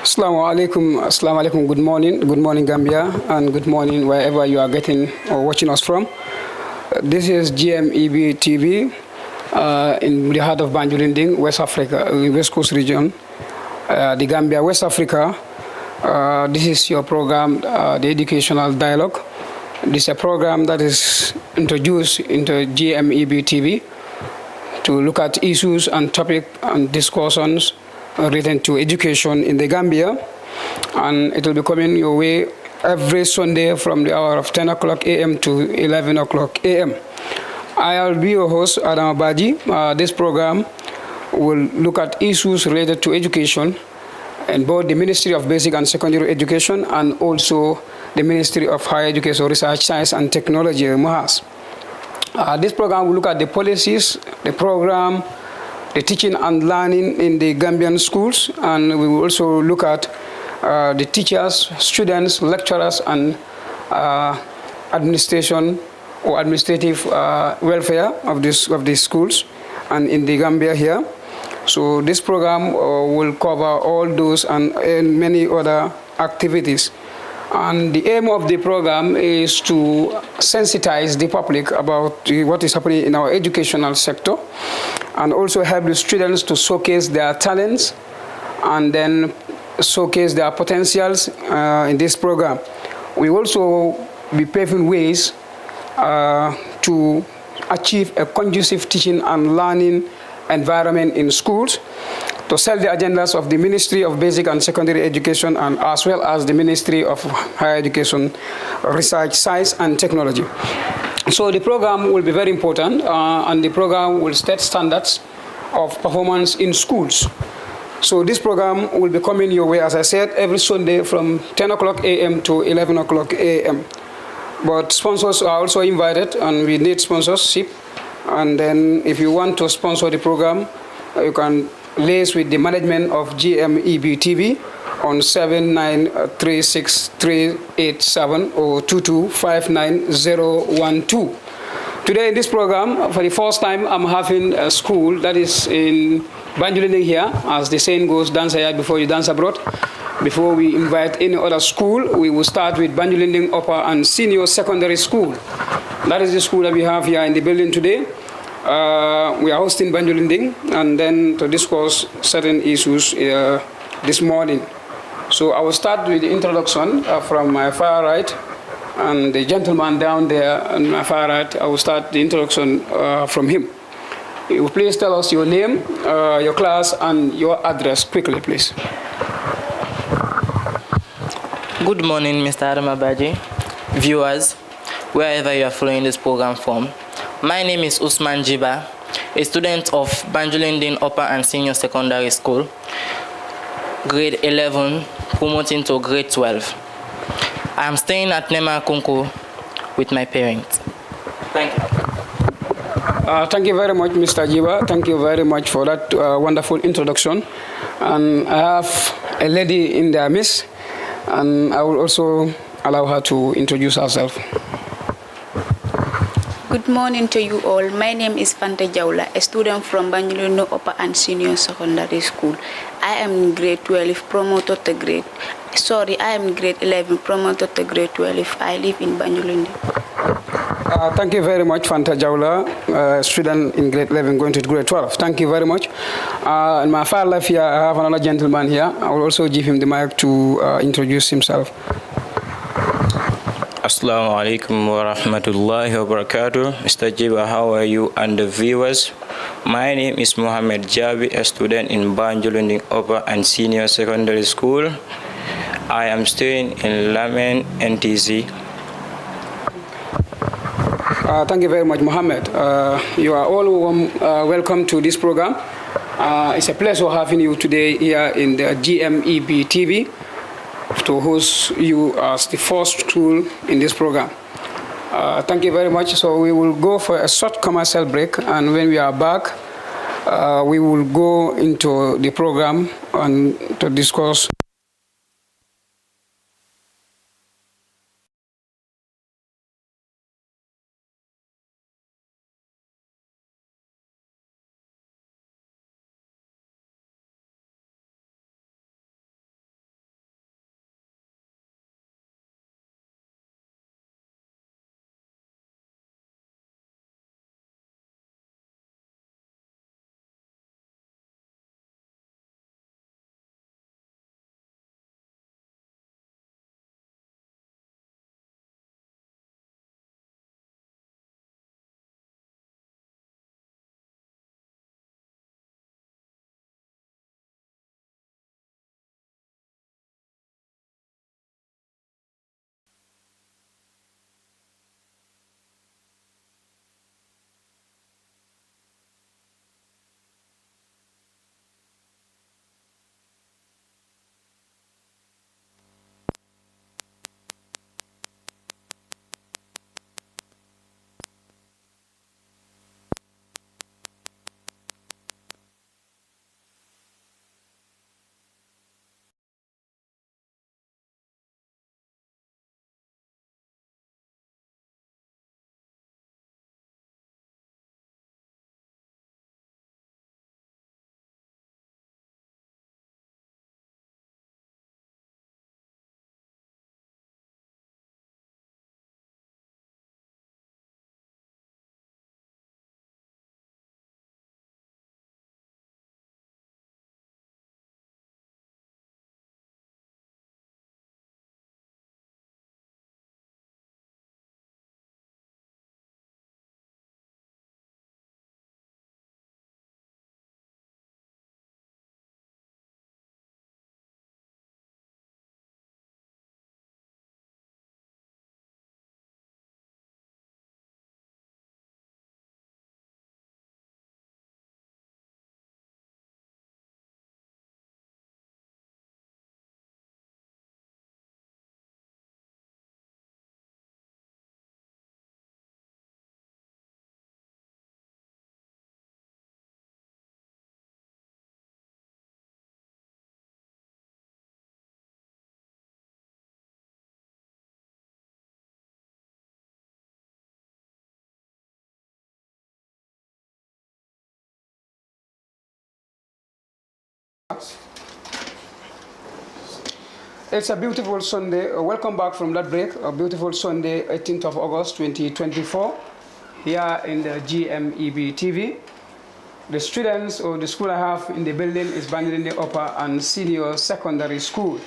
Assalamu alaikum, good morning Gambia, and good morning wherever you are getting or watching us from. This is Gmeb TV in the heart of Banjulinding, West Africa, West Coast region, the Gambia, West Africa. This is your program, the Educational Dialogue. This is a program that is introduced into Gmeb TV to look at issues and topics and discussions related to education in the Gambia, and it will be coming your way every Sunday from the hour of 10 o'clock a.m. to 11 o'clock a.m. I'll be your host, Adam Abaji. This program will look at issues related to education in both the Ministry of Basic and Secondary Education and also the Ministry of Higher Education, Research, Science and Technology, MOHAS. This program will look at the policies, the program, the teaching and learning in the Gambian schools, and we will also look at the teachers, students, lecturers, and administration or administrative welfare of these schools and in the Gambia here. So this program will cover all those and many other activities. And the aim of the program is to sensitize the public about what is happening in our educational sector, and also help the students to showcase their talents and then showcase their potentials in this program. We also be paving ways to achieve a conducive teaching and learning environment in schools, to sell the agendas of the Ministry of Basic and Secondary Education and as well as the Ministry of Higher Education, Research, Science and Technology. So the program will be very important, and the program will set standards of performance in schools. So this program will be coming your way, as I said, every Sunday from 10 o'clock a.m. to 11 o'clock a.m. But sponsors are also invited, and we need sponsorship. And then if you want to sponsor the program, you can liaise with the management of Gmeb TV on 7936387 or 2259012. Today in this program, for the first time, I'm having a school that is in Banjulinding here. As the saying goes, dance here before you dance abroad. Before we invite any other school, we will start with Banjulinding Upper and Senior Secondary School. That is the school that we have here in the building today. We are hosting Banjulinding, and then to discuss certain issues this morning. So I will start with the introduction from my far right, and the gentleman down there on my far right, I will start the introduction from him. You will please tell us your name, your class, and your address quickly, please. Good morning, Mr. Adam Abaji, viewers, wherever you are following this program from. My name is Usman Jiba, a student of Banjulinding Upper and Senior Secondary School, grade 11, promoting to grade 12. I am staying at Nema Kunku with my parents. Thank you. Thank you very much, Mr. Jiba. Thank you very much for that wonderful introduction. And I have a lady in their midst, and I will also allow her to introduce herself. Good morning to you all. My name is Fanta Jaula, a student from Banjulinding Upper and Senior Secondary School. I am in grade 12, promoted to grade. I am in grade 11, promoted to grade 12. I live in Banjulinding. Thank you very much, Fanta Jaula, student in grade 11 going to grade 12. Thank you very much. In my far left here, I have another gentleman here. I will also give him the mic to introduce himself. Assalamu alaikum wa rahmatullahi wa barakatuh. Mr. Jiba, how are you and the viewers? My name is Mohammed Jabi, a student in Banjulinding Upper and Senior Secondary School. I am staying in Lamen, NTC. Thank you very much, Mohammed. You are all welcome to this program. It's a pleasure having you today here in the Gmeb TV to host you as the first school in this program. Thank you very much. So we will go for a short commercial break, and when we are back, we will go into the program and to discuss It's a beautiful Sunday. Welcome back from that break. A beautiful Sunday, 18th of August 2024, here in the Gmeb TV. The students or the school I have in the building is Banjulinding Upper and Senior Secondary School.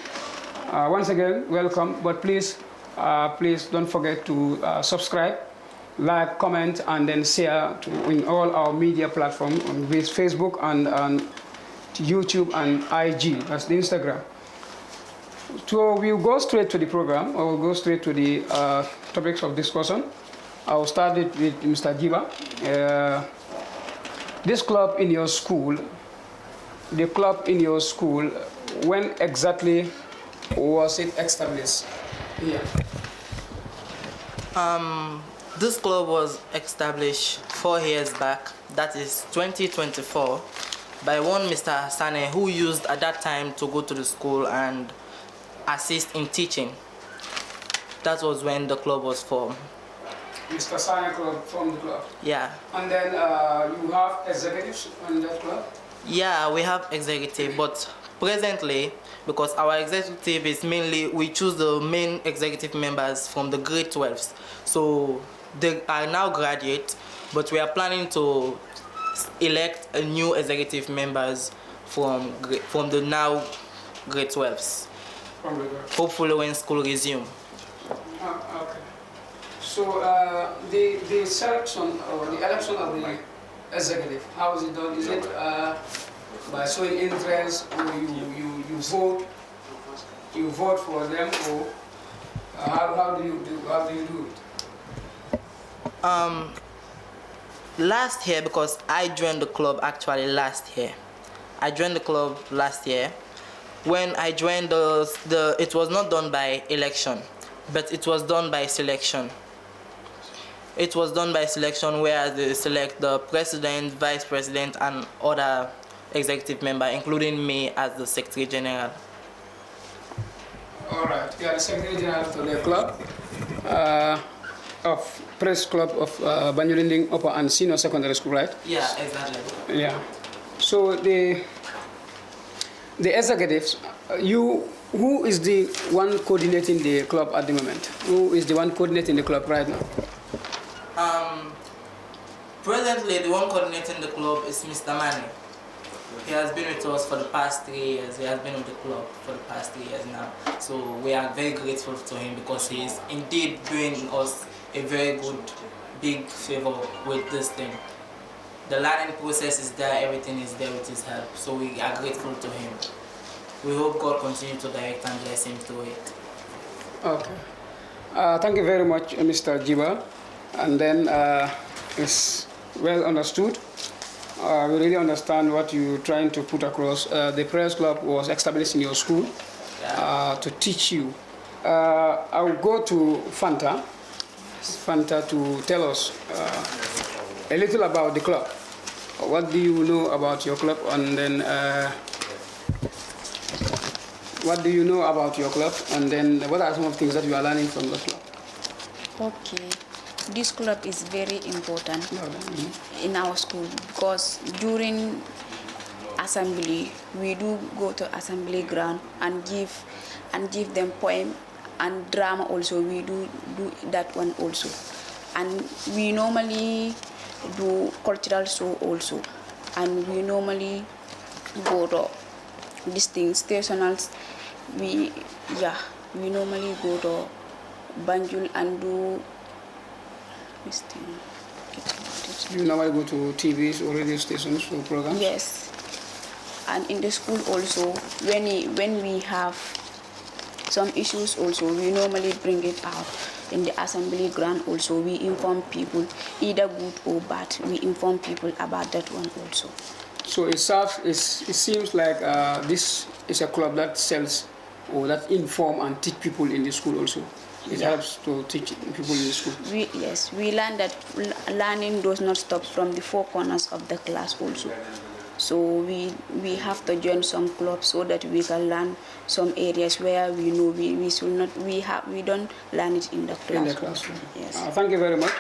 Once again, welcome, but please don't forget to subscribe, like, comment, and then share in all our media platforms on Facebook and YouTube and IG, that's the Instagram. So we'll go straight to the program, or we'll go straight to the topics of discussion. I'll start it with Mr. Jiba. This club in your school, when exactly was it established? Yeah. This club was established 4 years back, that is 2024, by one Mr. Sane, who used at that time to go to the school and assist in teaching. That was when the club was formed. Mr. Sane club formed the club? Yeah. And then you have executives on that club? Yeah, we have executive, but presently, because our executive is mainly, we choose the main executive members from the grade 12s. So they are now graduates, but we are planning to elect a new executive members from the now grade 12s. Hopefully when school resume. Okay. So the selection or the election of the executive, how is it done? Is it by showing interest, or you vote for them, or how do you do it? Last year, because I joined the club actually last year. I joined the club last year. When I joined it was not done by election, but it was done by selection. It was done by selection, where they select the president, vice president, and other executive member, including me as the secretary general. All right, you are the secretary general to the club of Press Club of Banjulinding Upper and Senior Secondary School, right? Yeah, exactly. Yeah. So the executives, who is the one coordinating the club at the moment? Who is the one coordinating the club right now? Presently, the one coordinating the club is Mr. Mane. He has been with us for the past 3 years. He has been with the club for the past 3 years now. So we are very grateful to him, because he is indeed doing us a very good, big favor with this thing. The learning process is there, everything is there with his help. So we are grateful to him. We hope God continue to direct and bless him through it. Okay. Thank you very much, Mr. Jiba. And then it's well understood. We really understand what you're trying to put across. The press club was established in your school to teach you. I will go to Fanta to tell us a little about the club. What do you know about your club? And then what do you know about your club? And then what are some of the things that you are learning from the club? Okay. This club is very important in our school, because during assembly we do go to assembly ground and give them poem and drama also. We do that one also, and we normally do cultural show also, and we normally go to distinct stationals. We normally go to Banjul and do this thing. You normally go to TVs or radio stations for programs? Yes, and in the school also, when we have some issues also, we normally bring it out in the assembly ground also. We inform people, either good or bad, we inform people about that one also. So it seems like this is a club that sells or that inform and teach people in the school also. It helps to teach people in the school. Yes, we learn that learning does not stop from the four corners of the class also. So we have to join some clubs so that we can learn some areas where we know we don't learn it in the classroom. In the classroom. Yes. Thank you very much.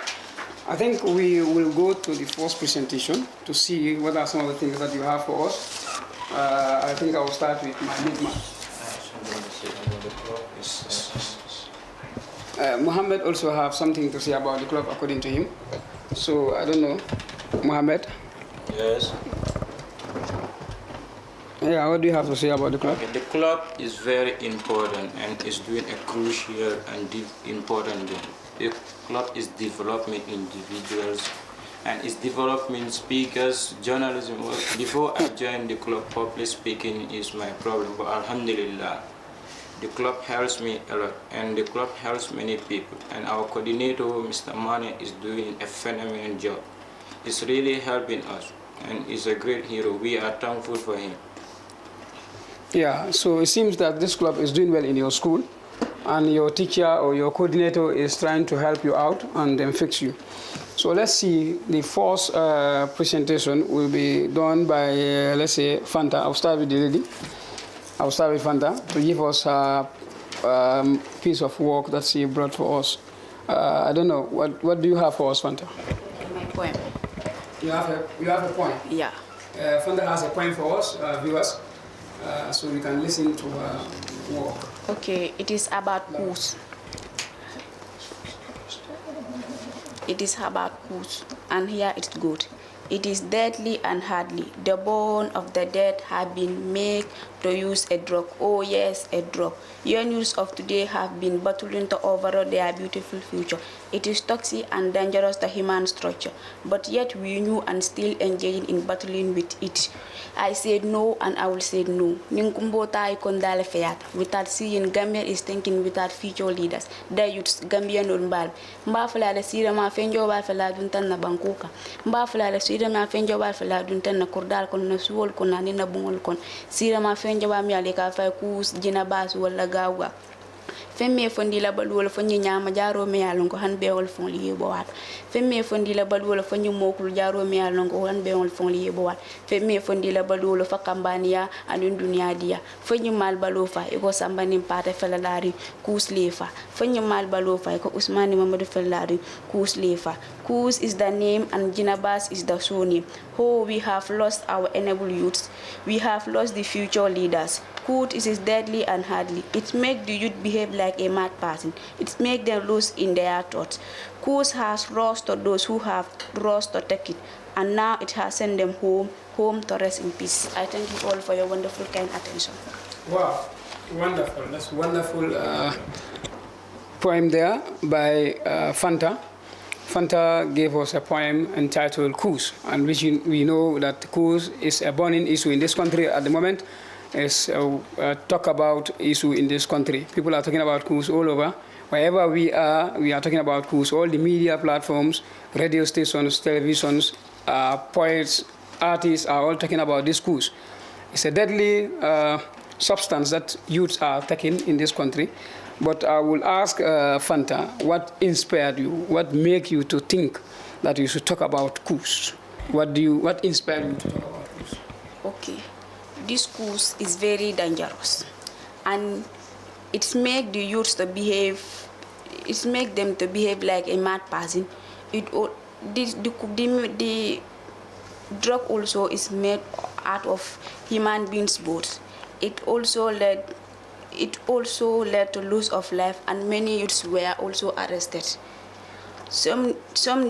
I think we will go to the first presentation to see what are some of the things that you have for us. I think I will start with my big man. Mohammed also have something to say about the club according to him. So I don't know, Mohammed. Yes. Yeah, what do you have to say about the club? Okay, the club is very important and is doing a crucial and important job. The club is developing individuals and is developing speakers, journalism. Before I joined the club, public speaking is my problem, but alhamdulillah, the club helps me a lot and the club helps many people, and our coordinator, Mr. Mane, is doing a phenomenal job. It's really helping us and he's a great hero. We are thankful for him. Yeah, so it seems that this club is doing well in your school, and your teacher or your coordinator is trying to help you out and then fix you. So let's see, the first presentation will be done by, let's say, Fanta. I'll start with the lady. I'll start with Fanta to give us a piece of work that she brought for us. I don't know, what do you have for us, Fanta? My poem. You have a poem? Yeah. Fanta has a poem for us, viewers, so we can listen to her work. Okay, it is about coos. It is about coos, and here it's good. It is deadly and hardly. The bone of the dead have been made to use a drug. Oh yes, a drug. Young youths of today have been battling to overthrow their beautiful future. It is toxic and dangerous to human structure, but yet we knew and still engaging in battling with it. I said no and I will say no. Without seeing Gambia is thinking without future leaders. The youths Gambian Umbal. Mbafala the Sirama Fenjo Bafala Duntan na Bankuka. Mbafala the Sirama Fenjo Bafala Duntan na Kordal kon na Suol kon na Nina Bungol kon. Sirama Fenjo Bamialeka Fakus Jinabas Wallagawa. Femme fondi la balwol fanyi nyama jaro me yalongo han bewol fon liye bowat femme fondi la balwol fanyi mokul jaro me yalongo han bewol fon liye bowat femme fondi la balwol fa kambania anun dunia dia fanyi mal balofa iko sambani pate felalari kus lefa fanyi mal balofa iko usmani mamadou felalari kus lefa. Kus is the name and Jinabas is the show name. Oh, we have lost our enable youths. We have lost the future leaders. Kut is deadly and hardly. It makes the youth behave like a mad person. It makes them lose in their thoughts. Kut has lost to those who have lost to take it, and now it has sent them home to rest in peace. I thank you all for your wonderful kind attention. Wow, wonderful. That's wonderful poem there by Fanta. Fanta gave us a poem entitled Coos, and which we know that Coos is a burning issue in this country at the moment. It's a talk about issue in this country. People are talking about Coos all over. Wherever we are talking about Coos. All the media platforms, radio stations, televisions, poets, artists are all talking about this Coos. It's a deadly substance that youths are taking in this country. But I will ask Fanta, what inspired you? What made you to think that you should talk about Coos? What inspired you to talk about Coos? Okay, this Coos is very dangerous, and it makes the youths to behave. It makes them to behave like a mad person. The drug also is made out of human beings' bones. It also led to loss of life, and many youths were also arrested. Some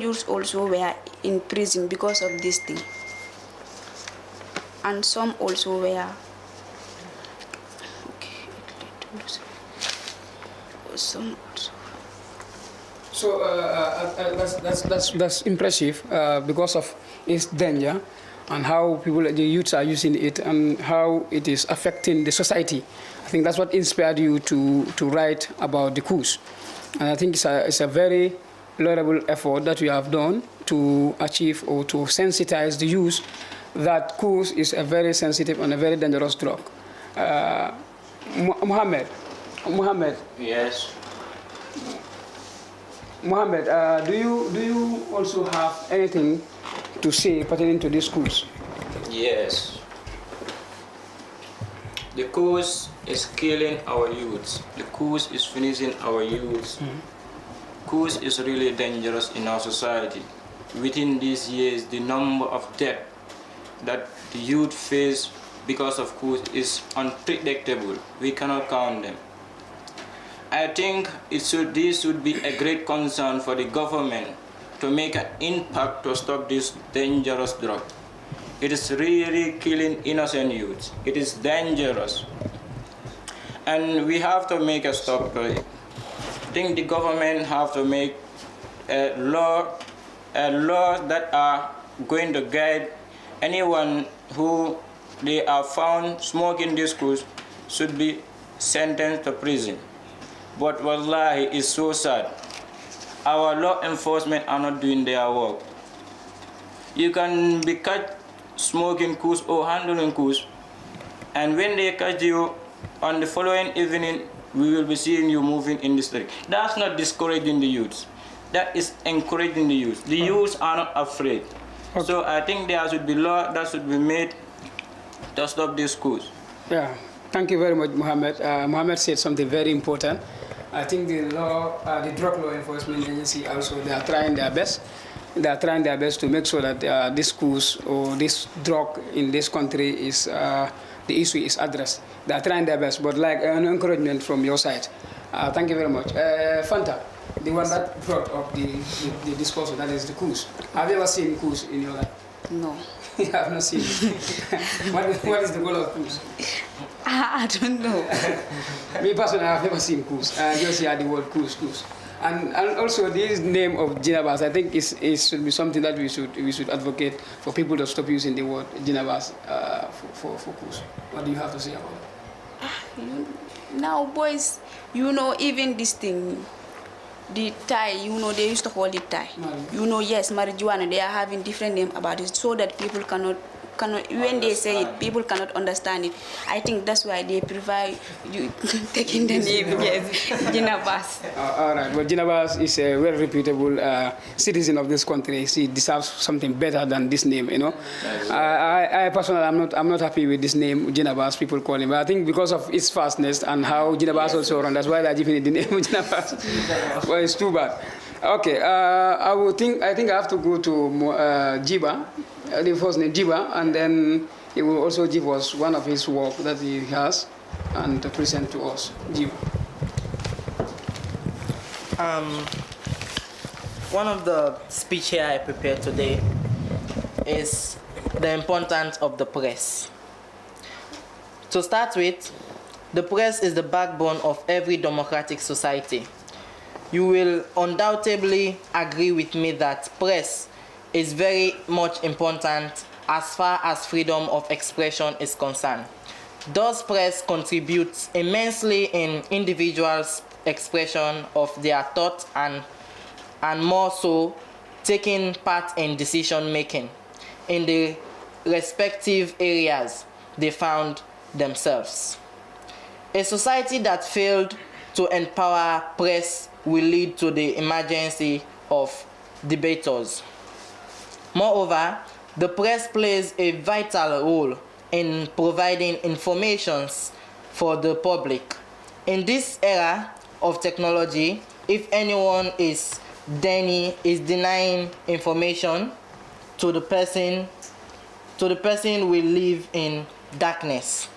youths also were in prison because of this thing, and some also were some also. So that's impressive because of its danger and how the youths are using it and how it is affecting the society. I think that's what inspired you to write about the Coos. And I think it's a very laudable effort that you have done to achieve or to sensitize the youth that Coos is a very sensitive and a very dangerous drug. Mohammed. Yes. Mohammed, do you also have anything to say pertaining to these Coos? Yes. The Coos is killing our youths. The Coos is finishing our youths. Coos is really dangerous in our society. Within these years, the number of deaths that the youth face because of course is unpredictable. We cannot count them. I think this should be a great concern for the government to make an impact to stop this dangerous drug. It is really killing innocent youth. It is dangerous. And we have to make a stop to it. I think the government have to make a law that are going to guide anyone who they are found smoking these schools should be sentenced to prison. But wallahi, it's so sad. Our law enforcement are not doing their work. You can be caught smoking coups or handling coups, and when they catch you on the following evening, we will be seeing you moving in the street. That's not discouraging the youths. That is encouraging the youth. The youths are not afraid. Okay. So I think there should be law that should be made to stop these schools. Yeah, thank you very much, Mohammed. Mohammed said something very important. I think the drug law enforcement agency also, they are trying their best. They are trying their best to make sure that these schools or this drug in this country is the issue is addressed. They are trying their best, but like an encouragement from your side. Thank you very much. Fanta, the one that brought up the disposal, that is the coups. Have you ever seen coups in your life? No. You have not seen it. What is the goal of coups? I don't know. Me personally, I have never seen coups. I just hear the word coups. And also this name of Ginabas, I think it should be something that we should advocate for people to stop using the word Ginabas for coups. What do you have to say about it? Now, boys, even this thing, the Thai, they used to call it Thai. Yes, marijuana, they are having different name about it so that people cannot when they say it, people cannot understand it. I think that's why they prefer you taking the name, yes, Ginabas. All right, well, Ginabas is a well-reputable citizen of this country. She deserves something better than this name, I personally, I'm not happy with this name, Ginabas, people call him. But I think because of its fastness and how Ginabas also run, that's why they're giving it the name Ginabas. Well, it's too bad. Okay, I think I have to go to Jiba. The first name Jiba, and then he will also give us one of his work that he has and to present to us. Jiba. One of the speech here I prepared today is the importance of the press. To start with, the press is the backbone of every democratic society. You will undoubtedly agree with me that press is very much important as far as freedom of expression is concerned. Thus, press contributes immensely in individuals' expression of their thoughts and more so taking part in decision making in the respective areas they found themselves. A society that failed to empower press will lead to the emergence of debaters. Moreover, the press plays a vital role in providing information for the public. In this era of technology, if anyone is denying information to the person will live in darkness,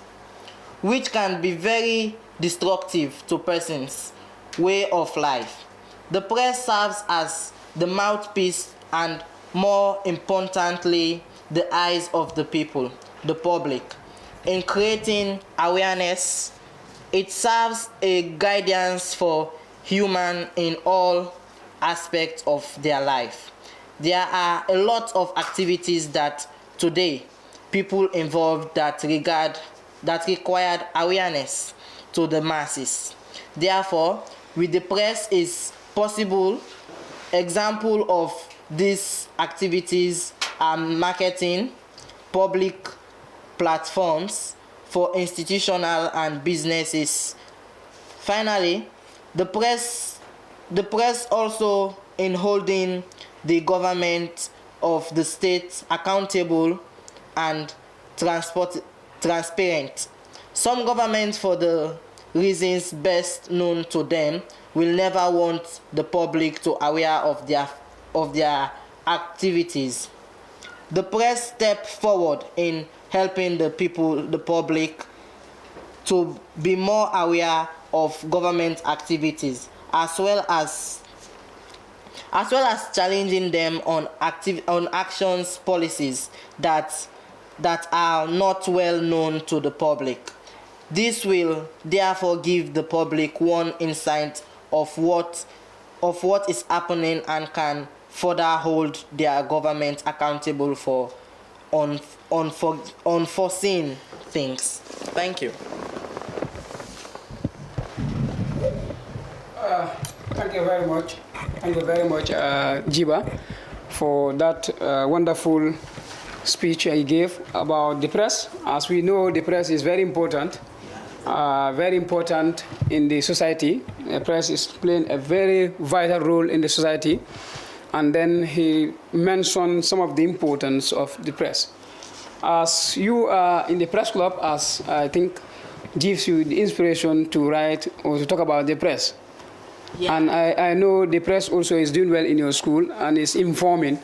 which can be very destructive to persons' way of life. The press serves as the mouthpiece and, more importantly, the eyes of the people, the public. In creating awareness, it serves a guidance for humans in all aspects of their life. There are a lot of activities that today people involved that required awareness to the masses. Therefore, with the press is possible. Example of these activities are marketing, public platforms for institutional and businesses. Finally, the press also in holding the government of the state accountable and transparent. Some governments, for the reasons best known to them, will never want the public to aware of their activities. The press step forward in helping the people, the public, to be more aware of government activities, as well as challenging them on actions, policies that are not well known to the public. This will therefore give the public one insight of what is happening and can further hold their government accountable for unforeseen things. Thank you. Thank you very much. Thank you very much, Jiba, for that wonderful speech I gave about the press. As we know, the press is very important in the society. The press is playing a very vital role in the society. And then he mentioned some of the importance of the press. As you are in the press club, as I think gives you the inspiration to write or to talk about the press. Yeah. And I know the press also is doing well in your school and is informing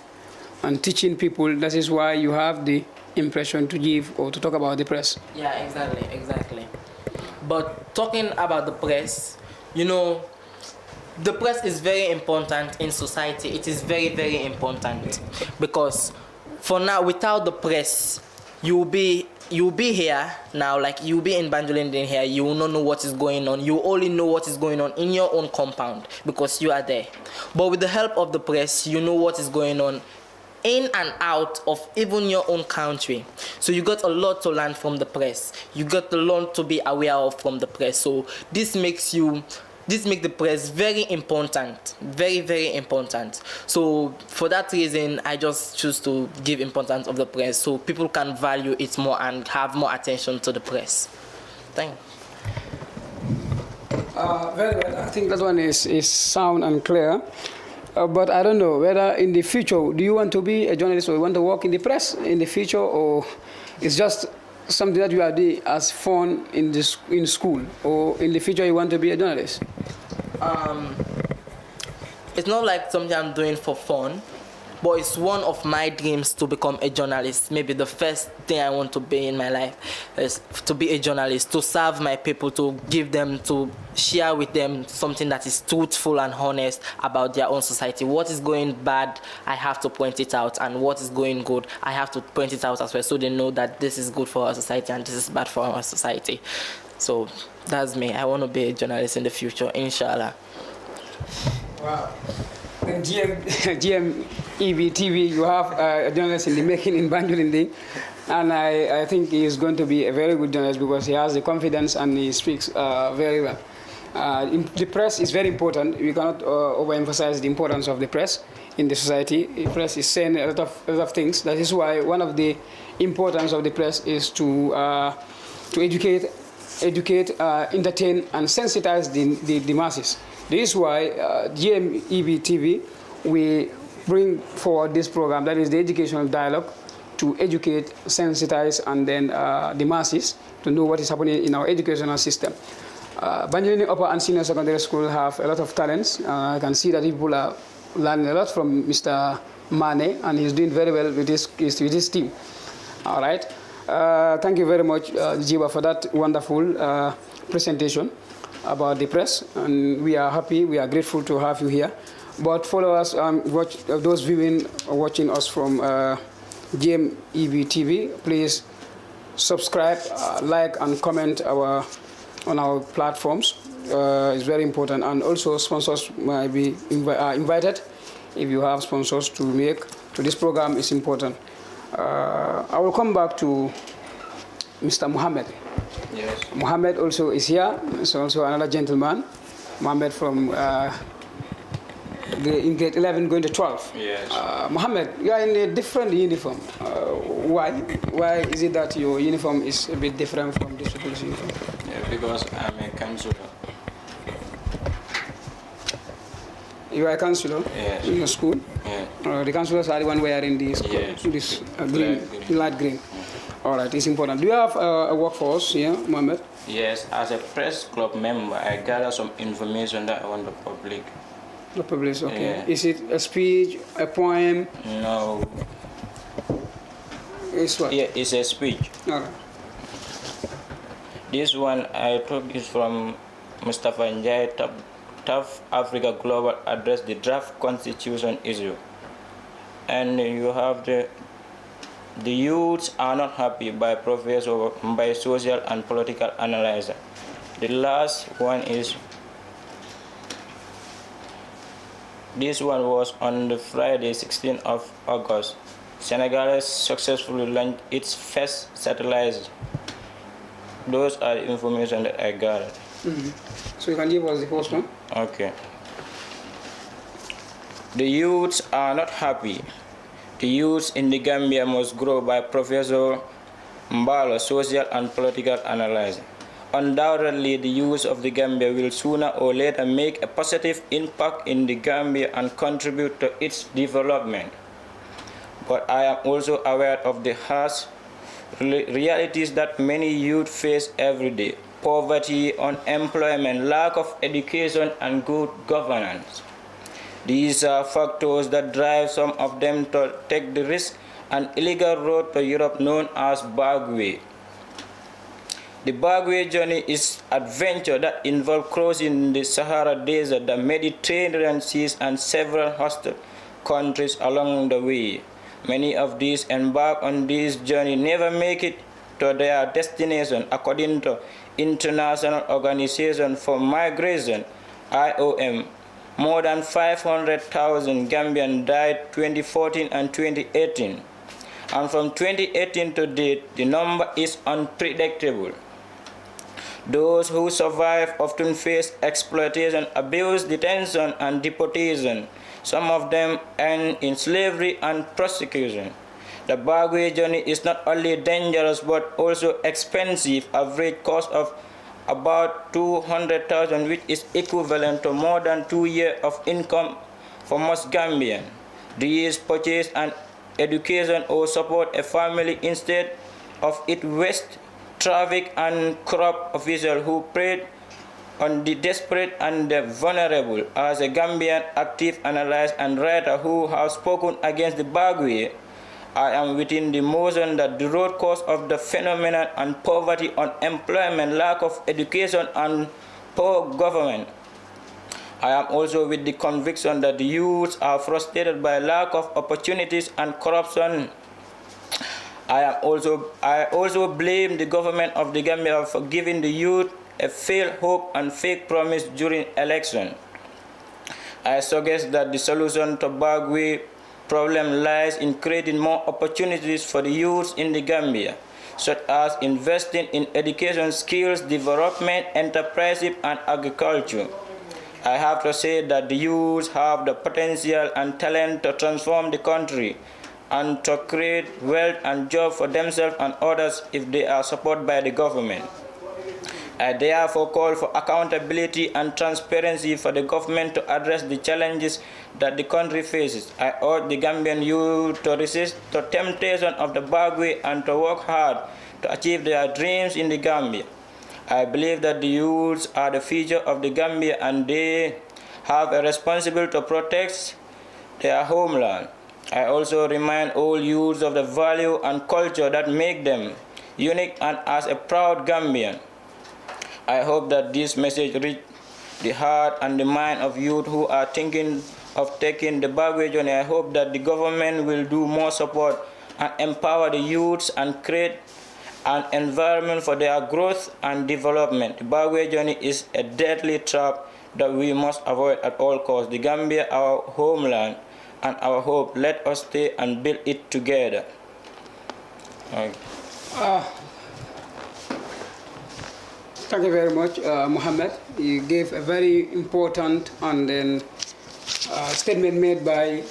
and teaching people. That is why you have the impression to give or to talk about the press. Yeah, exactly. But talking about the press, you know, the press is very important in society. It is very, very important because for now, without the press, you'll be here now, like you'll be in Banjulinding here, you will not know what is going on. You only know what is going on in your own compound because you are there. But with the help of the press, you know what is going on in and out of even your own country. So you got a lot to learn from the press. You got a lot to be aware of from the press. So this makes the press very important, very, very important. So for that reason, I just choose to give importance of the press so people can value it more and have more attention to the press. Thank you. Very well. I think that one is sound and clear. But I don't know whether in the future, do you want to be a journalist or you want to work in the press in the future, or it's just something that you are doing as fun in school, or in the future you want to be a journalist? It's not like something I'm doing for fun, but it's one of my dreams to become a journalist. Maybe the first thing I want to be in my life is to be a journalist, to serve my people, to give them, to share with them something that is truthful and honest about their own society. What is going bad, I have to point it out, and what is going good, I have to point it out as well, so they know that this is good for our society and this is bad for our society. So that's me. I want to be a journalist in the future, inshallah. Wow. And Gmeb TV, you have a journalist in the making in Banjulinding, and I think he is going to be a very good journalist because he has the confidence and he speaks very well. The press is very important. We cannot overemphasize the importance of the press in the society. The press is saying a lot of things. That is why one of the importance of the press is to educate, entertain, and sensitize the masses. This is why Gmeb TV, we bring forward this program, that is the educational dialogue, to educate, sensitize, and then the masses to know what is happening in our educational system. Banjulinding Upper and Senior Secondary School have a lot of talents. I can see that people are learning a lot from Mr. Mane, and he's doing very well with his team. All right. Thank you very much, Jiba, for that wonderful presentation about the press, and we are happy, we are grateful to have you here. But followers, those watching us from Gmeb TV, please subscribe, like, and comment on our platforms. It's very important, and also sponsors might be invited. If you have sponsors to make to this program, is important. I will come back to Mr. Mohammed. Yes. Mohammed also is here. It's also another gentleman. Mohammed from in grade 11 going to 12. Yes. Mohammed, you are in a different uniform. Why? Why is it that your uniform is a bit different from this people's uniform? Yeah, because I'm a counselor. You are a counselor in your school? Yeah. The counselors are the one wearing this, this light green. All right, it's important. Do you have a workforce here, Mohammed? Yes, as a press club member, I gather some information that I want the public. The public, okay. Yeah. Is it a speech, a poem? No. It's what? Yeah, it's a speech. All right. This one I took is from Mustafa Njai, Tough Africa Global Address, the draft constitution issue. And you have the youths are not happy by professor, by social and political analyzer. The last one is, this one was on the Friday 16th of August. Senegal successfully launched its first satellite. Those are the information that I gathered. So you can give us the first one? Okay. The youths are not happy. The youths in the Gambia must grow by Professor Mbalo, social and political analyzer. Undoubtedly, the youth of the Gambia will sooner or later make a positive impact in the Gambia and contribute to its development. But I am also aware of the harsh realities that many youth face every day: poverty, unemployment, lack of education, and good governance. These are factors that drive some of them to take the risk and illegal road to Europe known as Bagway. The Bagway journey is adventure that involves crossing the Sahara Desert, the Mediterranean seas, and several hostile countries along the way. Many of these embark on this journey never make it to their destination. According to International Organization for Migration, IOM, more than 500,000 Gambians died 2014 and 2018. And from 2018 to date, the number is unpredictable. Those who survive often face exploitation, abuse, detention, and deportation. Some of them end in slavery and prosecution. The Bagway journey is not only dangerous but also expensive. Average cost of about 200,000, which is equivalent to more than 2 years of income for most Gambians. These purchase an education or support a family instead of it waste, traffic, and corrupt officials who prey on the desperate and the vulnerable. As a Gambian active analyst and writer who has spoken against the Bagway, I am within the motion that the root cause of the phenomenon and poverty, unemployment, lack of education, and poor government. I am also with the conviction that the youths are frustrated by lack of opportunities and corruption. I also blame the government of the Gambia for giving the youth a failed hope and fake promise during election. I suggest that the solution to Bagway problem lies in creating more opportunities for the youth in the Gambia, such as investing in education, skills development, enterprise, and agriculture. I have to say that the youth have the potential and talent to transform the country and to create wealth and jobs for themselves and others if they are supported by the government. I therefore call for accountability and transparency for the government to address the challenges that the country faces. I urge the Gambian youth to resist the temptation of the Bagway and to work hard to achieve their dreams in the Gambia. I believe that the youths are the future of the Gambia and they have a responsibility to protect their homeland. I also remind all youths of the value and culture that make them unique, and as a proud Gambian, I hope that this message reach the heart and the mind of youth who are thinking of taking the Bagway journey. I hope that the government will do more support and empower the youths and create an environment for their growth and development. The Bagway journey is a deadly trap that we must avoid at all costs. The Gambia, our homeland and our hope. Let us stay and build it together. Thank you very much, Mohammed. You gave a very important and then statement made by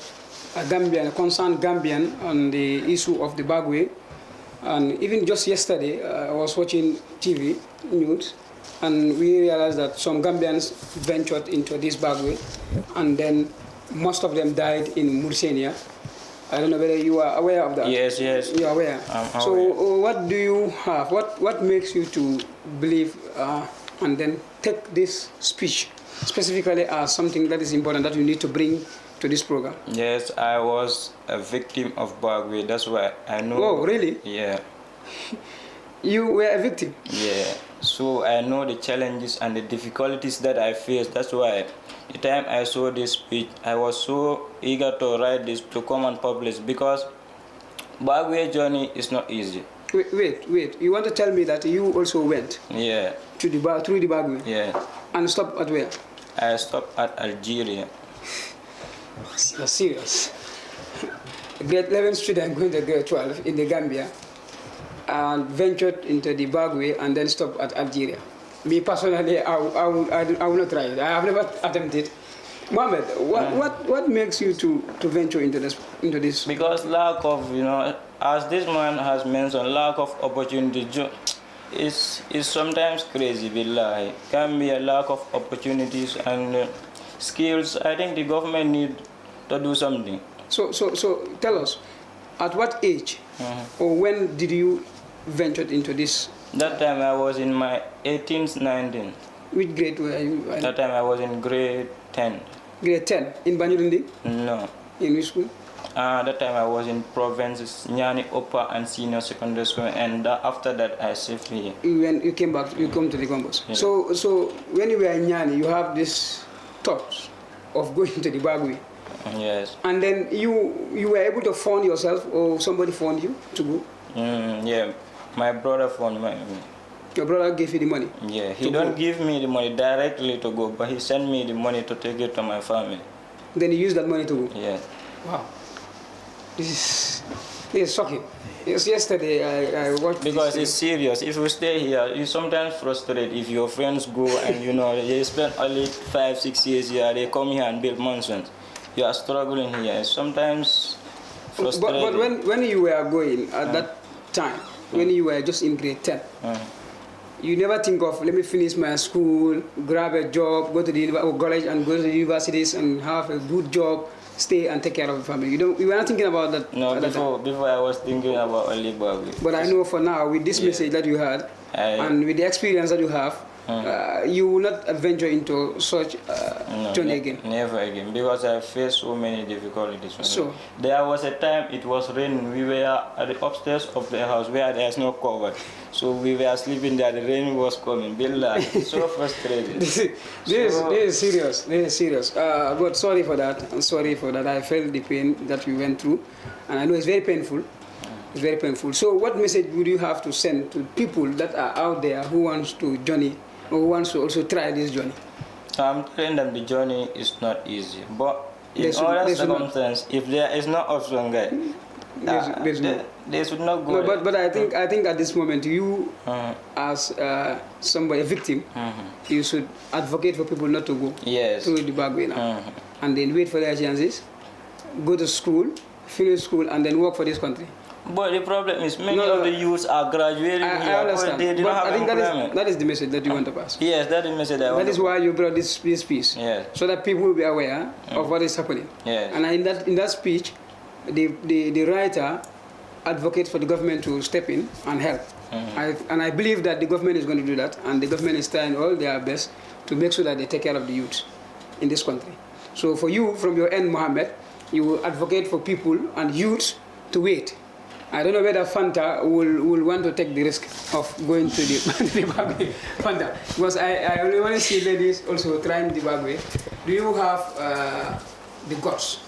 a Gambian, a concerned Gambian, on the issue of the Bagway. And even just yesterday, I was watching TV news, and we realized that some Gambians ventured into this Bagway, and then most of them died in Mauritania. I don't know whether you are aware of that. Yes, yes. You are aware. I'm aware. So what do you have? What makes you to believe and then take this speech specifically as something that is important that you need to bring to this program? Yes, I was a victim of Bagwe. That's why I know. Oh, really? Yeah. You were a victim? Yeah. So I know the challenges and the difficulties that I faced. That's why the time I saw this speech, I was so eager to write this to come and publish because Bagwe journey is not easy. Wait. You want to tell me that you also went? Yeah. Through the Bagwe? Yeah. And stopped at where? I stopped at Algeria. You're serious? A grade 11 student going to grade 12 in the Gambia and ventured into the Bagwe and then stopped at Algeria. Me personally, I will not try it. I have never attempted. Mohammed, what makes you to venture into this? Because lack of, as this man has mentioned, lack of opportunity is sometimes crazy. Billahi, can be a lack of opportunities and skills. I think the government need to do something. So tell us, at what age or when did you venture into this? That time I was in my 18th, 19th. Which grade were you? That time I was in grade 10. Grade 10 in Banjulinding? No. In which school? That time I was in provinces, Nyani Upper and Senior Secondary School, and after that I shifted here. When you came back, you come to the campus. Yeah. So when you were in Nyani, you have this thought of going to the Bagwe. Yes. And then you were able to fund yourself, or somebody funded you to go? Yeah, my brother funded me. Your brother gave you the money? Yeah, he don't give me the money directly to go, but he sent me the money to take it to my family. Then you used that money to go? Yeah. Wow. This is shocking. Yesterday I watched. Because it's serious. If you stay here, you sometimes frustrated if your friends go and they spend only 5-6 years here, they come here and build mansions. You are struggling here. Sometimes frustrated. But when you were going at that time, when you were just in grade 10, you never think of, let me finish my school, grab a job, go to the college and go to the universities and have a good job, stay and take care of the family. You were not thinking about that? No, before I was thinking about only Bagwe. But I know for now, with this message that you had, and with the experience that you have, you will not venture into such journey again? Never again, because I faced so many difficulties. So there was a time it was raining. We were at the upstairs of the house where there's no cover. So we were sleeping there, the rain was coming. Billah, so frustrated. This is serious. This is serious. But sorry for that. I'm sorry for that. I felt the pain that we went through. And I know it's very painful. It's very painful. So what message would you have to send to people that are out there who wants to journey or who wants to also try this journey? I'm telling them the journey is not easy. But in other circumstances, if there is no option, guy, they should not go. No, but I think at this moment you, as somebody, a victim, you should advocate for people not to go through the Bagwe now, and then wait for their chances, go to school, finish school, and then work for this country. But the problem is many of the youths are graduating here. I understand. They don't have I think employment. that is the message that you want to pass. Yes, that is the message I want. That is why you brought this speech, so that people will be aware of what is happening. Yes. And in that speech, the writer advocates for the government to step in and help. And I believe that the government is going to do that, and the government is trying all their best to make sure that they take care of the youth in this country. So for you, from your end, Mohammed, you will advocate for people and youth to wait. I don't know whether Fanta will want to take the risk of going to the Bagwe. Fanta, because I only want to see ladies also trying the Bagwe. Do you have the guts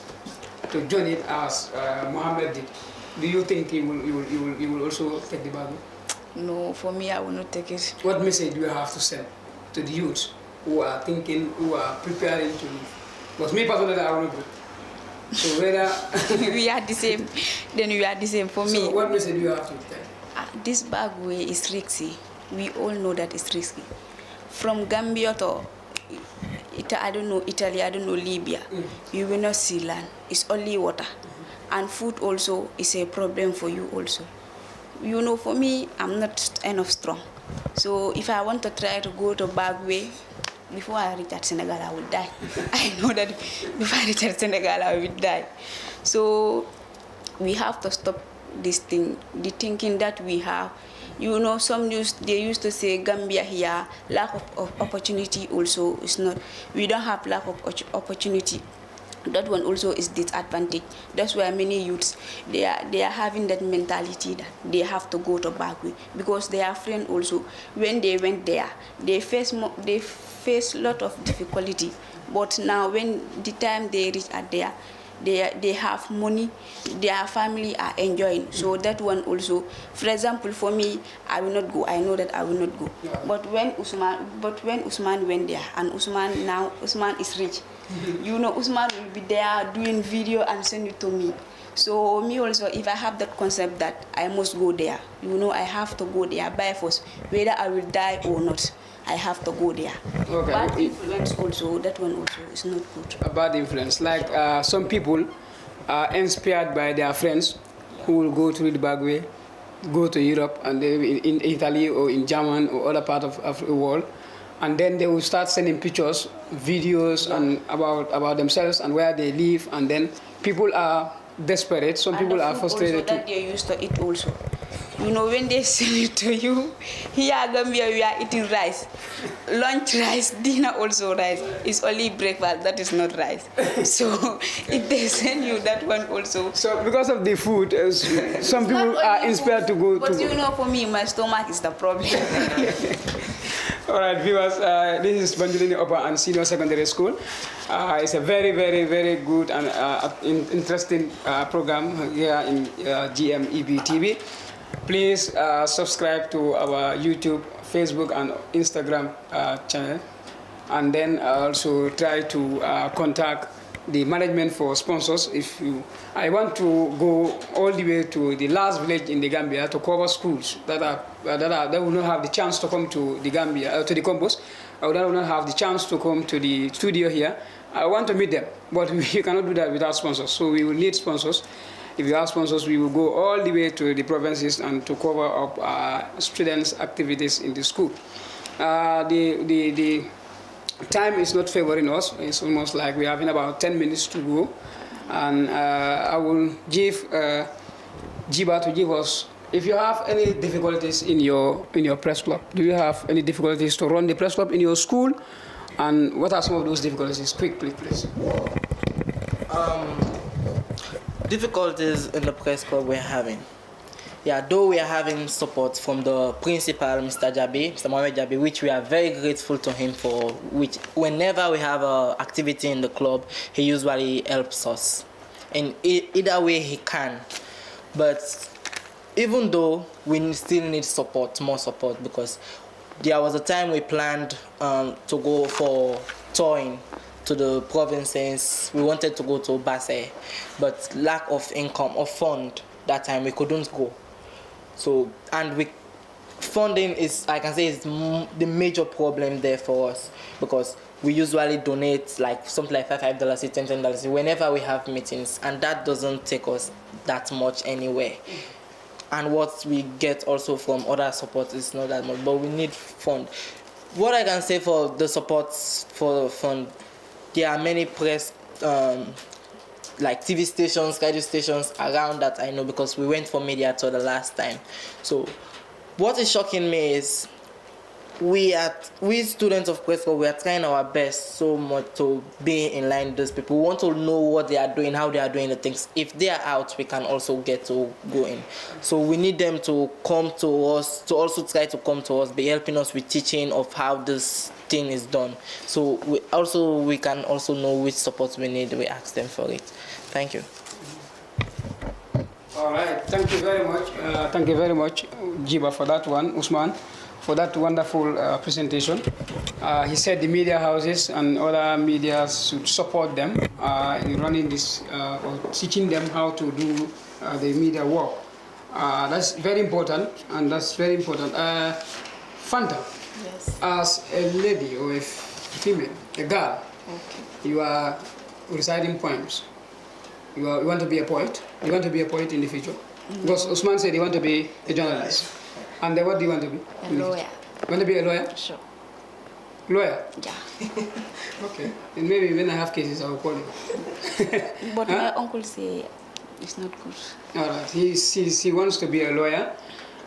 to join it as Mohammed did? Do you think you will also take the Bagwe? No, for me, I will not take it. What message do you have to send to the youths who are thinking, who are preparing to leave? Because me personally, I will not go. So whether we are the same, then we are the same for me. So what message do you have to tell? This Bagwe is risky. We all know that it's risky. From Gambia to I don't know Italy, I don't know Libya, you will not see land. It's only water. And food also is a problem for you also. You know, for me, I'm not enough strong. So if I want to try to go to Bagwe, before I reach at Senegal, I will die. I know that before I reach at Senegal, I will die. So we have to stop this thing, the thinking that we have You know, they used to say Gambia here, lack of opportunity also is not. We don't have lack of opportunity. That one also is disadvantage. That's why many youths they are having that mentality that they have to go to Bagwe because their friend also when they went there they face lot of difficulty. But now when the time they reach at there, they have money, their family are enjoying. So that one also, for example, for me, I will not go. I know that I will not go. Yeah. But when Usman went there, and Usman is rich, you know, Usman will be there doing video and send it to me. So me also, if I have that concept that I must go there, you know, I have to go there by force, whether I will die or not. I have to go there. Okay. Bad influence also, that one also is not good. A bad influence. Like some people are inspired by their friends who will go to the Bagwe, go to Europe, and they in Italy or in German or other part of the world, and then they will start sending pictures, videos, and about themselves and where they live, and then people are desperate. Some And people the are food frustrated also too. that they used to eat also. You know, when they send it to you, here Gambia we are eating rice. Lunch rice, dinner also rice. It's only breakfast, that is not rice. So if they send you that one also. So because of the food, some It's not people are only inspired food, to go. But you know, for me, my stomach is the problem. All right, viewers, this is Banjulinding Upper and Senior Secondary School. It's a very, very, very good and interesting program here in Gmeb TV. Please subscribe to our YouTube, Facebook, and Instagram channel, and then also try to contact the management for sponsors. I want to go all the way to the last village in the Gambia to cover schools that will not have the chance to come to the Gambia to the campus. I will not have the chance to come to the studio here. I want to meet them, but we cannot do that without sponsors. So we will need sponsors. If you have sponsors, we will go all the way to the provinces and to cover up students' activities in the school. The time is not favoring us. It's almost like we're having about 10 minutes to go. And I will give Jiba to give us, if you have any difficulties in your press club, do you have any difficulties to run the press club in your school? And what are some of those difficulties? Quickly, please. Difficulties in the press club we're having. Yeah, though we are having support from the principal, Mr. Mohamed Jabi, which we are very grateful to him for, which whenever we have an activity in the club, he usually helps us. In either way he can. But even though we still need support, more support, because there was a time we planned to go for touring to the provinces. We wanted to go to Basse, but lack of income or fund that time we couldn't go. So, and funding is, I can say, is the major problem there for us, because we usually donate like something like $5, $10 whenever we have meetings, and that doesn't take us that much anywhere. And what we get also from other support is not that much, but we need fund. What I can say for the support for the fund, there are many press like TV stations, radio stations around that I know, because we went for media tour the last time. So what is shocking me is we students of press club, we are trying our best so much to be in line with those people. We want to know what they are doing, how they are doing the things. If they are out, we can also get to go in. So we need them to come to us, to also try to come to us, be helping us with teaching of how this thing is done. So we can also know which support we need. We ask them for it. Thank you. All right, thank you very much. Thank you very much, Jiba, for that one, Usman, for that wonderful presentation. He said the media houses and other media should support them in running this or teaching them how to do the media work. That's very important, and that's very important. Fanta, Yes. as a lady or a female, a girl, Okay. you are reciting poems. You want to be a poet. You want to be a poet in the future. Because Usman said he want to be a journalist. And then what do you want to be? A lawyer. You want to be a lawyer? Sure. Lawyer? Yeah. Okay. And maybe when I have cases, I will call you. But my uncle say it's not good. All right. He wants to be a lawyer.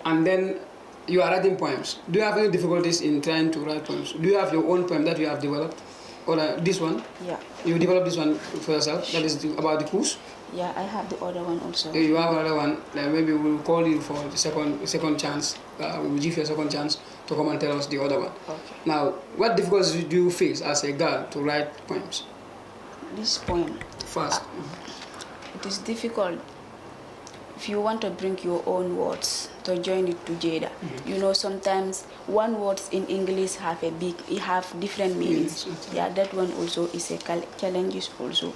And then You are writing poems. Do you have any difficulties in trying to write poems? Do you have your own poem that you have developed? Or this one? Yeah. You developed this one for yourself? That is about the coos? Yeah, I have the other one also. You have another one. Maybe we'll call you for the second chance. We'll give you a second chance to come and tell us the other one. Okay. Now, what difficulties do you face as a girl to write poems? This poem. First. It is difficult if you want to bring your own words to join it together. You know, sometimes one words in English have different meanings. Yeah, that one also is a challenge also.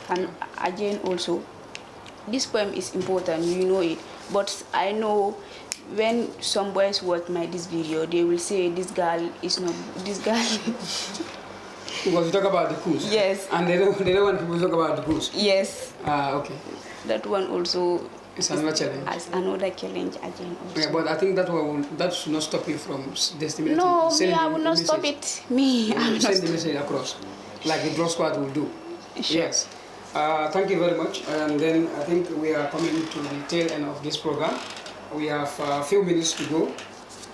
And again also, this poem is important, you know it. But I know when some boys watch this video, they will say this girl is not this girl. Because you talk about the coos. Yes. And they don't want people to talk about the coos. Yes. Okay. That one also it's another challenge. As another challenge again also. Yeah, but I think that should not stop you from disseminating. No, me, I will not stop it. Me, I will not send stop the message across, like the Draw Squad will do. Sure. Yes. Thank you very much. And then I think we are coming to the tail end of this program. We have a few minutes to go.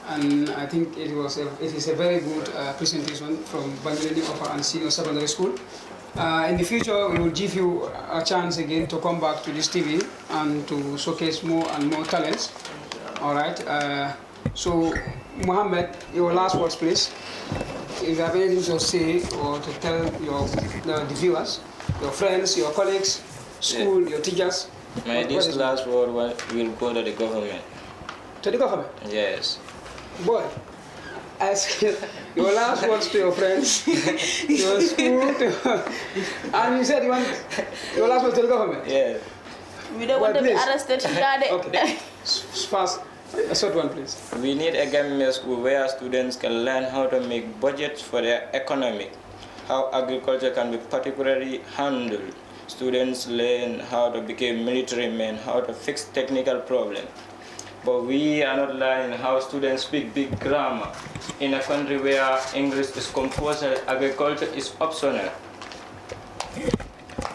And I think it is a very good presentation from Banjulinding Upper and Senior Secondary School. In the future, we will give you a chance again to come back to this TV and to showcase more and more talents. All right. So, Mohammed, your last words, please. If you have anything to say or to tell the viewers, your friends, your colleagues, school, your teachers. This last word will go to the government. To the government? Yes. Boy, as your last words to your friends, your school, and you said you want your last words to the government? Yes. We don't want to be arrested. Okay. Fast, a short one, please. We need a Gmeb school where students can learn how to make budgets for their economy, how agriculture can be particularly handled. Students learn how to become military men, how to fix technical problems. But we are not learning how students speak big grammar in a country where English is compulsory, agriculture is optional.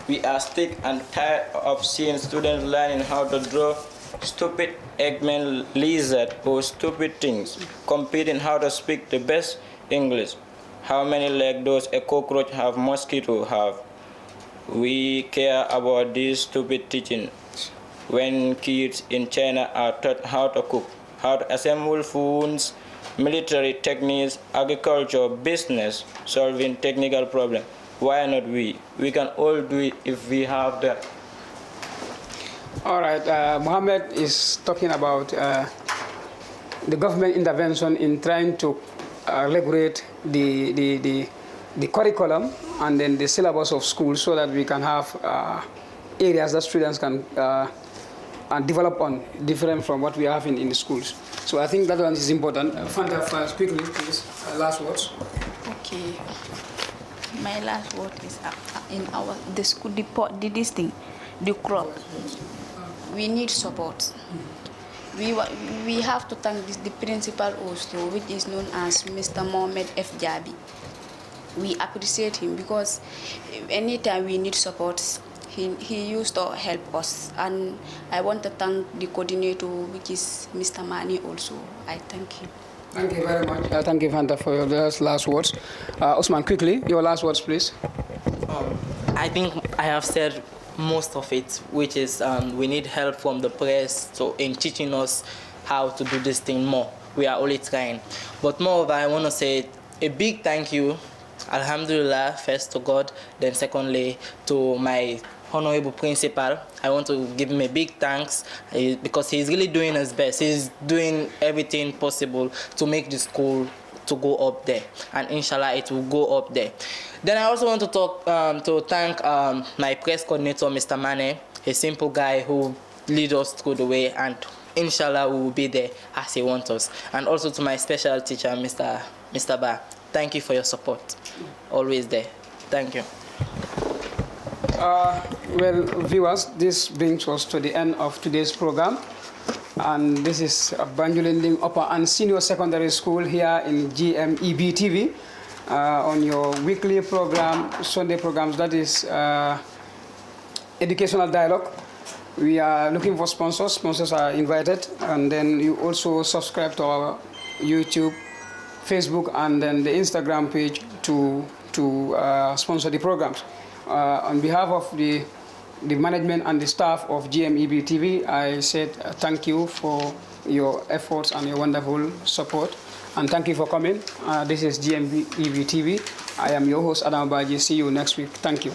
We are sick and tired of seeing students learning how to draw stupid eggman lizard or stupid things, competing how to speak the best English. How many legs does a cockroach have, mosquito have? We care about this stupid teaching. When kids in China are taught how to cook, how to assemble foods, military techniques, agriculture, business, solving technical problems, why not we? We can all do it if we have that. All right, Mohammed is talking about the government intervention in trying to regulate the curriculum and then the syllabus of schools so that we can have areas that students can and develop on, different from what we have in the schools. So I think that one is important. Fanta, first, quickly, please, last words. Okay. My last word is in the school, the crop. We need support. We have to thank the principal also, which is known as Mr. Mohammed F. Jabi. We appreciate him because anytime we need support, he used to help us, and I want to thank the coordinator, which is Mr. Mani also. I thank him. Thank you very much. Thank you, Fanta, for your last words. Osman, quickly, your last words, please. I think I have said most of it, which is we need help from the press in teaching us how to do this thing more. We are only trying. But moreover, I want to say a big thank you, Alhamdulillah, first to God, then secondly to my honorable principal. I want to give him a big thanks because he's really doing his best. He's doing everything possible to make the school to go up there, and inshallah it will go up there. Then I also want to thank my press coordinator, Mr. Mane, a simple guy who leads us through the way, and inshallah we will be there as he wants us. And also to my special teacher, Mr. Ba. Thank you for your support. Always there. Thank you. Well, viewers, this brings us to the end of today's program. And this is Banjulinding Upper and Senior Secondary School here in Gmeb TV on your weekly program, Sunday programs, that is educational dialogue. We are looking for sponsors. Sponsors are invited, and then you also subscribe to our YouTube, Facebook, and then the Instagram page to sponsor the programs. On behalf of the management and the staff of Gmeb TV, I said thank you for your efforts and your wonderful support, and thank you for coming. This is Gmeb TV. I am your host, Adam Baji. See you next week. Thank you.